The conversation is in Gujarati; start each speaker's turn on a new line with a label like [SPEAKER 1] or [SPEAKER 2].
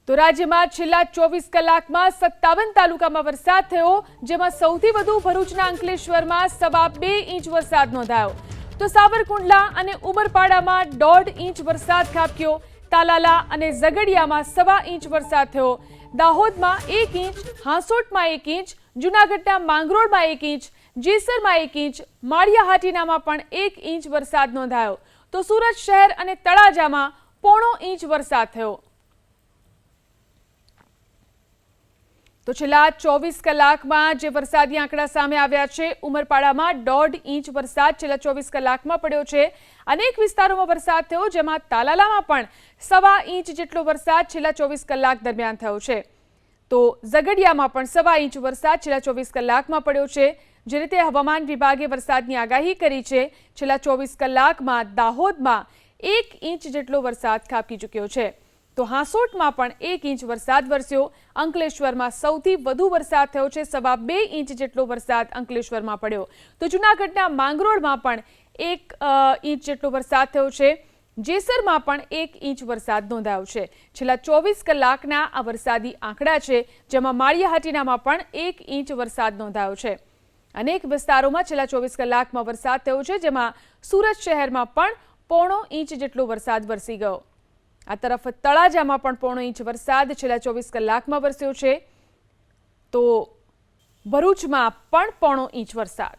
[SPEAKER 1] તો રાજ્યમાં છેલ્લા 24 કલાકમાં 57 તાલુકામાં વરસાદ થયો, જેમાં સૌથી વધુ ભરૂચના અંકલેશ્વરમાં 2.25 ઇંચ વરસાદ નોંધાયો. તો સાવરકુંડલા અને ઉમરપાડામાં 1.5 ઇંચ વરસાદ ખાબક્યો. તાલાલા અને ઝઘડિયામાં 1.25 ઇંચ વરસાદ થયો. દાહોદમાં 1 ઇંચ, હાંસોટમાં 1 ઇંચ, જૂનાગઢના માંગરોળમાં 1 ઇંચ, જેસરમાં 1 ઇંચ, માળિયા હાટીનામાં પણ 1 ઇંચ વરસાદ નોંધાયો. તો સુરત શહેર અને તળાજામાં 0.5 ઇંચ વરસાદ થયો. તો છેલ્લા 24 કલાકમાં જે વરસાદી આંકડા સામે આવ્યા છે, ઉમરપાડામાં 1.5 ઇંચ વરસાદ છેલ્લા 24 કલાકમાં પડ્યો છે. અનેક વિસ્તારોમાં વરસાદ થયો, જેમાં તાલાલામાં પણ 1.25 ઇંચ જેટલો વરસાદ છેલ્લા 24 કલાક દરમિયાન થયો છે. તો ઝઘડિયામાં પણ 1.25 ઇંચ વરસાદ છેલ્લા 24 કલાકમાં પડ્યો છે. જે રીતે હવામાન વિભાગે વરસાદની આગાહી કરી છે, છેલ્લા 24 કલાકમાં દાહોદમાં 1 ઇંચ જેટલો વરસાદ ખાબકી ચૂક્યો છે. તો હાંસોટમાં પણ 1 ઇંચ વરસાદ વરસ્યો. અંકલેશ્વરમાં સૌથી વધુ વરસાદ થયો છે, 2.25 ઇંચ જેટલો વરસાદ અંકલેશ્વરમાં પડ્યો. તો જૂનાગઢના માંગરોળમાં પણ 1 ઇંચ જેટલો વરસાદ થયો છે. જેસરમાં પણ 1 ઇંચ વરસાદ નોંધાયો છે. છેલ્લા 24 કલાકના આ વરસાદી આંકડા છે, જેમાં માળિયા હાટીનામાં પણ 1 ઇંચ વરસાદ નોંધાયો છે. અનેક વિસ્તારોમાં છેલ્લા 24 કલાકમાં વરસાદ થયો છે, જેમાં સુરત શહેરમાં પણ 0.5 ઇંચ જેટલો વરસાદ વરસી ગયો. આ તરફ તળાજામાં પણ 0.5 ઇંચ વરસાદ છેલ્લા 24 કલાકમાં વરસ્યો છે. તો ભરૂચમાં પણ 0.5 ઇંચ વરસાદ.